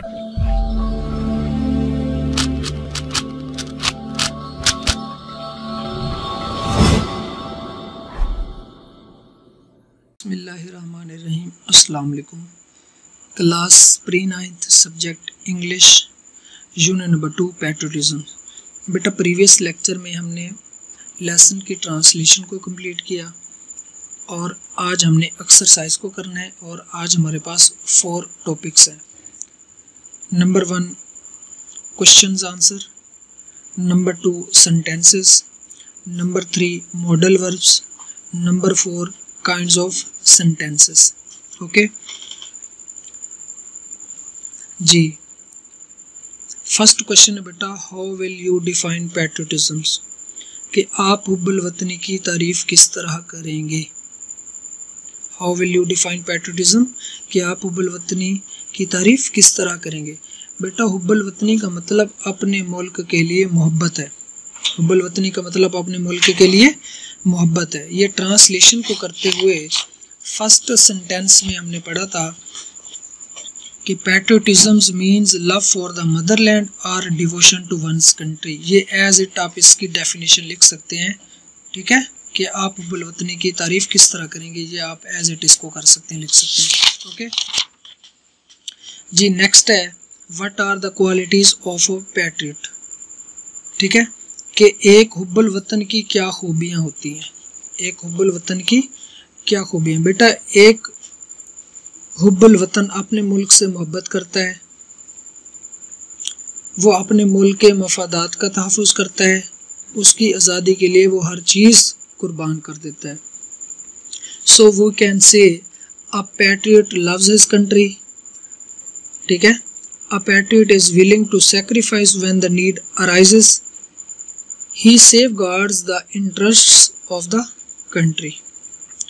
बिस्मिल्लाहिर्रहमानिर्रहीम। अस्सलाम वालेकुम। Class pre 9th subject English unit number 2 patriotism. बेटा प्रीवियस लेक्चर में हमने लेसन की ट्रांसलेशन को कंप्लीट किया और आज हमने एक्सरसाइज को करना है और आज हमारे पास 4 टॉपिक्स हैं। Number 1 questions answer, number 2 sentences, number 3 model verbs, number 4 kinds of sentences. Okay जी, फर्स्ट क्वेश्चन है बेटा, how will you define patriotisms, कि आप हुब्बुल वतनी की तारीफ किस तरह करेंगे। How will you define patriotism, कि आप हुब्बुल वतनी की तारीफ किस तरह करेंगे। बेटा हुब्बुल वतनी का मतलब अपने मुल्क के लिए मोहब्बत है। हुब्बुल वतनी का मतलब अपने मुल्क के लिए मोहब्बत है। ये ट्रांसलेशन को करते हुए फर्स्ट सेंटेंस में हमने पढ़ा था कि patriotism means love for the Motherland और डिवोशन टू वंस कंट्री। ये एज इट आप इसकी डेफिनेशन लिख सकते हैं, ठीक है, कि आप हुब्बुल वतनी की तारीफ किस तरह करेंगे। ये आप एज इट इसको कर सकते हैं, लिख सकते हैं। ओके जी, नेक्स्ट है what are the qualities of a patriot, ठीक है, कि एक हुब्बुल वतन की क्या खूबियाँ होती हैं। एक हुब्बुल वतन की क्या खूबियाँ। बेटा एक हुब्बुल वतन अपने मुल्क से मोहब्बत करता है, वो अपने मुल्क के मफादात का तहफ़्फ़ुज़ करता है, उसकी आज़ादी के लिए वो हर चीज़ कुर्बान कर देता है। सो we can say a patriot loves his country, ठीक है। A patriot is willing to sacrifice when the need arises. He safeguards the interests of the country.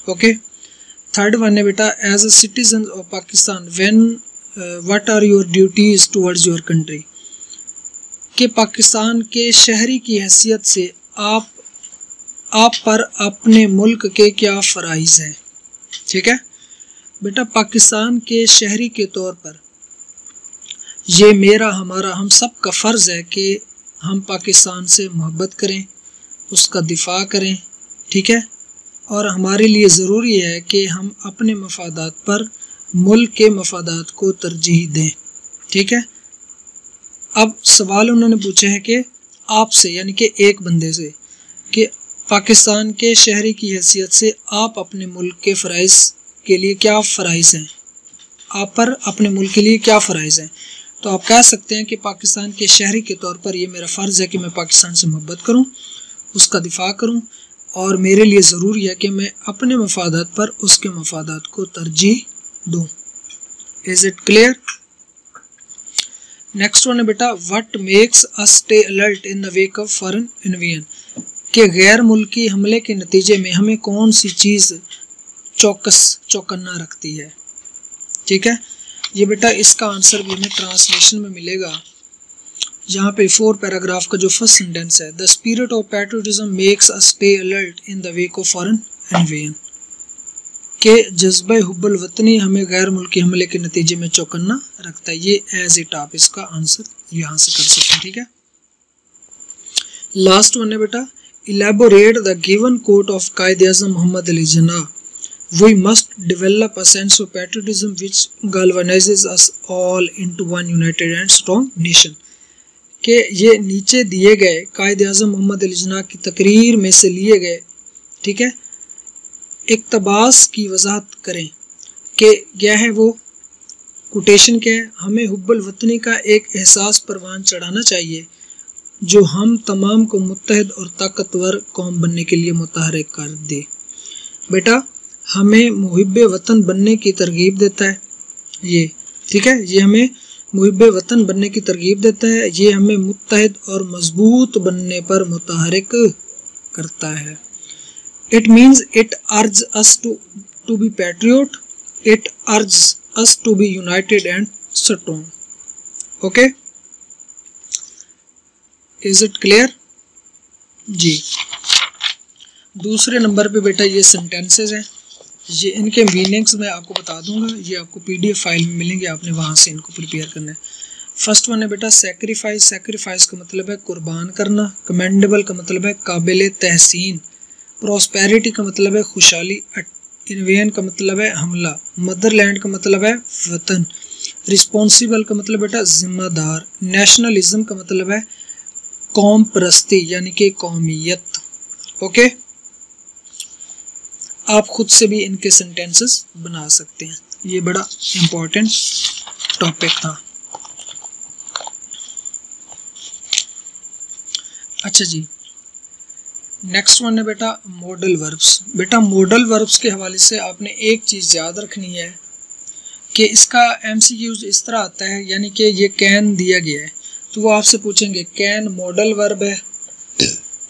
Okay. Third one है बेटा, as a citizen of Pakistan, what are your duties towards your country, कि पाकिस्तान के शहरी की हैसियत से आप पर अपने मुल्क के क्या फ़राइज़ हैं, ठीक है। बेटा पाकिस्तान के शहरी के तौर पर ये मेरा हमारा हम सब का फ़र्ज़ है कि हम पाकिस्तान से मोहब्बत करें, उसका दिफा करें, ठीक है, और हमारे लिए ज़रूरी है कि हम अपने मफादात पर मुल्क के मफादात को तरजीह दें, ठीक है। अब सवाल उन्होंने पूछा है कि आपसे, यानी कि एक बंदे से, कि पाकिस्तान के शहरी की हैसियत से आप अपने मुल्क के फ़राइज़ के लिए क्या फ़राइज़ हैं, आप पर अपने मुल्क के लिए क्या फ़राइज़ हैं। तो आप कह सकते हैं कि पाकिस्तान के शहरी के तौर पर ये मेरा फ़र्ज़ है कि मैं पाकिस्तान से मोहब्बत करूं, उसका दिफा करूं, और मेरे लिए ज़रूरी है कि मैं अपने मफादात पर उसके मफादात को तरजीह दूं। Is it clear. Next one है बेटा, what makes us stay alert in the wake of foreign invasion, कि गैर मुल्की हमले के नतीजे में हमें कौन सी चीज़ चौकन्ना रखती है, ठीक है। ये बेटा इसका आंसर भी हमें ट्रांसलेशन में मिलेगा। यहाँ पे 4 पैराग्राफ का जो फर्स्ट सेंटेंस है, the spirit of patriotism makes us stay alert in the wake of foreign invasion, के जज्बा हुब्बुल वतनी हमें गैर मुल्की हमले के नतीजे में चौकन्ना रखता है। ये एज इट आप इसका आंसर यहाँ से कर सकते हैं, ठीक है। लास्ट वन है बेटा, elaborate the given quote of Quaid-e-Azam Mohammad Ali Jinnah, We must develop a sense of patriotism which galvanizes us all into one united and strong nation, के ये नीचे दिए गए कायद-ए-आज़म मोहम्मद अली जिन्ना की तकरीर में से लिए गए, ठीक है, इक़्तिबास की वजाहत करें कि क्या है वो कोटेशन क्या है। हमें हुब्बुल वतनी का एक एहसास परवान चढ़ाना चाहिए जो हम तमाम को मुत्तहिद और ताकतवर कौम बनने के लिए मुतहर्रिक कर दे। बेटा हमें मुहिब्बे वतन बनने की तरगीब देता है ये, ठीक है, ये हमें मुहिब्बे वतन बनने की तरगीब देता है। ये हमें मुत्तहिद और मजबूत बनने पर मुतहर्रिक करता है। It means it urge us to be patriot, it urge us to be united and strong. Okay, is it clear जी। दूसरे नंबर पे बेटा ये सेंटेंसेस हैं, ये इनके मीनिंग्स मैं आपको बता दूंगा, ये आपको PDF फाइल में मिलेंगे, आपने वहाँ से इनको प्रिपेयर करना है। फर्स्ट वन है बेटा सेक्रीफाइस। सेक्रीफाइस का मतलब है कुर्बान करना। कमेंडेबल का मतलब है काबिल तहसीन। प्रॉस्पेरिटी का मतलब है खुशहाली। इन्वेन का मतलब है हमला। मदरलैंड का मतलब है वतन। रिस्पॉन्सिबल का मतलब बेटा जिम्मेदार। नेशनलिज्म का मतलब है कौम परस्ती यानी कि कौमियत। ओके, आप खुद से भी इनके सेंटेंसेस बना सकते हैं, ये बड़ा इम्पोर्टेंट टॉपिक था। अच्छा जी, नेक्स्ट वन है बेटा मॉडल वर्ब्स। बेटा मॉडल वर्ब्स के हवाले से आपने एक चीज़ याद रखनी है कि इसका MCQs इस तरह आता है, यानी कि ये कैन दिया गया है तो वो आपसे पूछेंगे कैन मॉडल वर्ब है,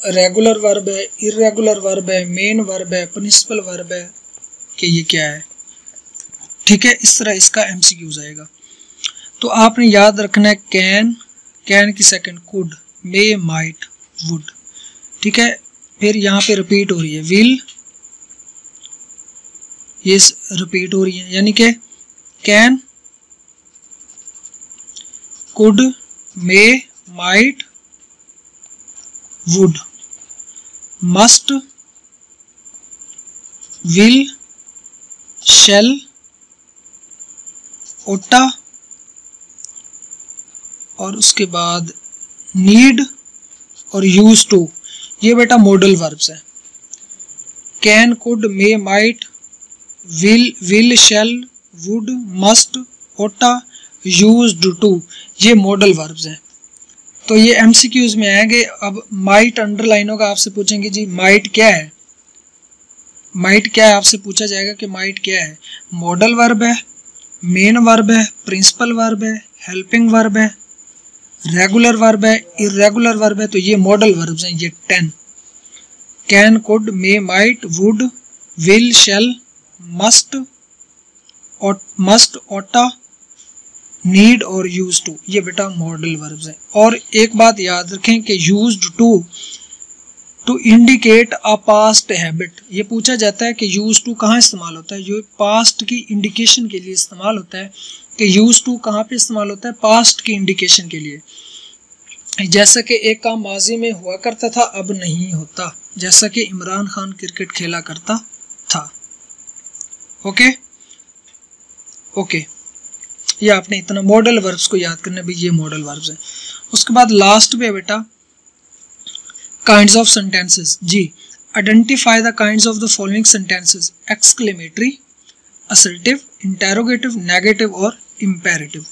रेगुलर वर्ब है, इरेगुलर वर्ब है, मेन वर्ब है, प्रिंसिपल वर्ब है, कि ये क्या है। ठीक है, इस तरह इसका MCQs आएगा। तो आपने याद रखना है कैन की second could, may, might, would. ठीक है, फिर यहाँ पे रिपीट हो रही है विल, ये रिपीट हो रही है, यानी कि can, could, may, might, would, must, will, shall, ought to और उसके बाद नीड और यूज टू। ये बेटा मॉडल वर्ब्स है। Can, could, may, might, will, shall, would, must, ought, used to, ये मॉडल वर्ब्स हैं। तो ये MCQs में आएंगे। अब माइट अंडरलाइन होगा, आपसे पूछेंगे जी माइट क्या है। माइट क्या है, आपसे पूछा जाएगा कि माइट क्या है। मॉडल वर्ब है, मेन वर्ब है, प्रिंसिपल वर्ब है, हेल्पिंग वर्ब है, रेगुलर वर्ब है, इरेगुलर वर्ब है। तो ये मॉडल वर्ब्स हैं, ये 10 can, could, may, might, would, will, shall, must, ought, need और यूज टू, ये बेटा मॉडल वर्ब्स हैं। और एक बात याद रखें कि used to indicate a past habit. ये पूछा जाता है कि यूज टू कहाँ इस्तेमाल होता है। ये पास्ट की इंडिकेशन के लिए इस्तेमाल होता है। कि यूज टू कहाँ पे इस्तेमाल होता है, पास्ट की इंडिकेशन के लिए। जैसा कि एक काम माजी में हुआ करता था अब नहीं होता, जैसा कि इमरान खान क्रिकेट खेला करता था। ओके, ये आपने इतना मॉडल वर्ब्स को याद करना भी, ये मॉडल वर्ब्स हैं। उसके बाद लास्ट पे बेटा काइंड्स ऑफ सेंटेंसेस। जी, identify the kinds of the following sentences, exclamatory, assertive, interrogative, negative और इम्पेरेटिव।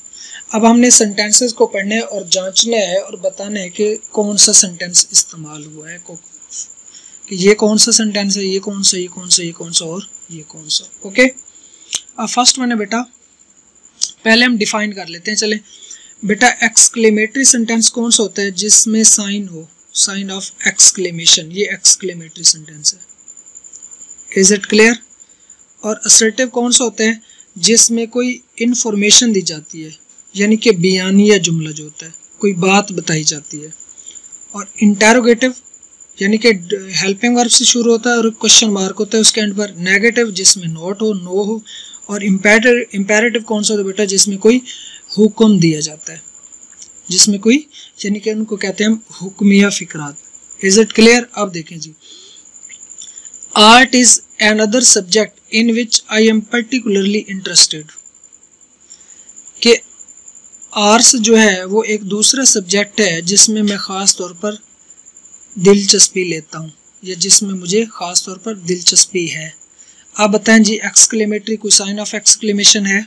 अब हमने सेंटेंसेस को पढ़ना है और जांचना है और बताना है कि कौन सा सेंटेंस इस्तेमाल हुआ है, कि ये कौन सा सेंटेंस है, ये कौन सा, ये कौन सा, ये कौन सा और ये कौन सा। ओके, अब फर्स्ट वन है बेटा, पहले हम डिफाइन कर लेते हैं। चले बेटा, एक्सक्लेमेटरी सेंटेंस कौन सा होता है, जिसमें साइन हो, साइन ऑफ एक्सक्लेमेशन, ये एक्सक्लेमेटरी सेंटेंस है। Is it clear. और असर्टिव कौन सा होता है, जिसमें कोई इंफॉर्मेशन दी जाती है, यानी कि बयानिया जुमला जो होता है, कोई बात बताई जाती है। और इंटेरोगेटिव यानी कि हेल्पिंग वर्ब से शुरू होता है और क्वेश्चन मार्क होता है उसके एंड पर। नेगेटिव जिसमें नॉट हो, नो हो। और इम्पेरेटिव कौन सा होता है बेटा, जिसमें कोई हुक्म दिया जाता है, जिसमें कोई, यानी कि उनको कहते हैं हुक्मिया फिकरात। Is it clear. अब देखें जी, art is another subject in which I am particularly interested. कि आर्ट्स जो है वो एक दूसरा सब्जेक्ट है जिसमें मैं ख़ास तौर पर दिलचस्पी लेता हूँ, या जिसमें मुझे ख़ास तौर पर दिलचस्पी है। आप बताएं जी, एक्सक्लेमेटरी कोई साइन ऑफ एक्सक्लेमेशन है,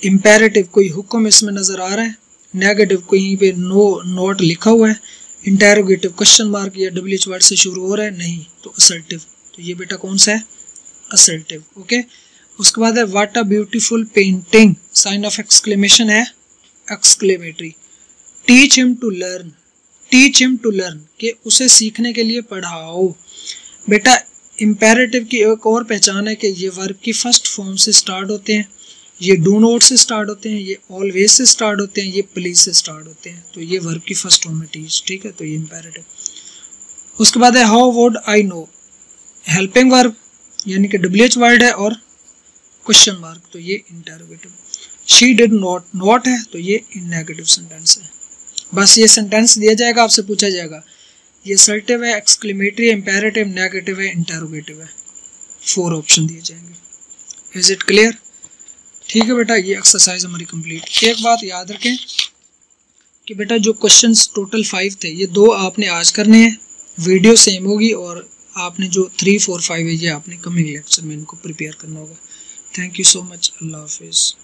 इम्पेरेटिव कोई हुक्म इसमें नज़र आ रहा है, नेगेटिव कहीं पे नो नोट लिखा हुआ है, इंटेरोगेटिव क्वेश्चन मार्क या WH वर्ड से शुरू हो रहा है, नहीं तो असर्टिव। तो ये बेटा कौन सा है, असर्टिव। ओके, उसके बाद है what a beautiful painting, sign of exclamation है, exclamatory. Teach him to learn, teach him to learn कि उसे सीखने के लिए पढ़ाओ। बेटा इम्पेरेटिव की एक और पहचान है कि ये वर्ब की फर्स्ट फॉर्म से स्टार्ट होते हैं, ये डू नॉट से स्टार्ट होते हैं, ये ऑलवेज से स्टार्ट होते हैं, ये प्लीज से स्टार्ट होते हैं। तो ये वर्ब की फर्स्ट फॉर्म है टीच, ठीक है, तो ये इम्पेरेटिव। उसके बाद है how would I know, helping verb, यानी कि WH वर्ड है और क्वेश्चन मार्क, तो ये interrogative. She did not, not है तो ये नेगेटिव सेंटेंस है। बस ये सेंटेंस दिया जाएगा, आपसे पूछा जाएगा ये असर्टिव है, एक्सक्लेमेटरी, इंपेरेटिव, नेगेटिव है, इंटरोगेटिव है। 4 ऑप्शन दिए जाएंगे। Is it clear? ठीक है बेटा, ये एक्सरसाइज हमारी कंप्लीट। एक बात याद रखें कि बेटा जो क्वेश्चंस टोटल 5 थे, ये 2 आपने आज करने हैं, वीडियो सेम होगी, और आपने जो 3, 4, 5 है ये आपने कमिंग लेक्चर में इनको प्रिपेयर करना होगा। Thank you so much. अल्लाह हाफिज़।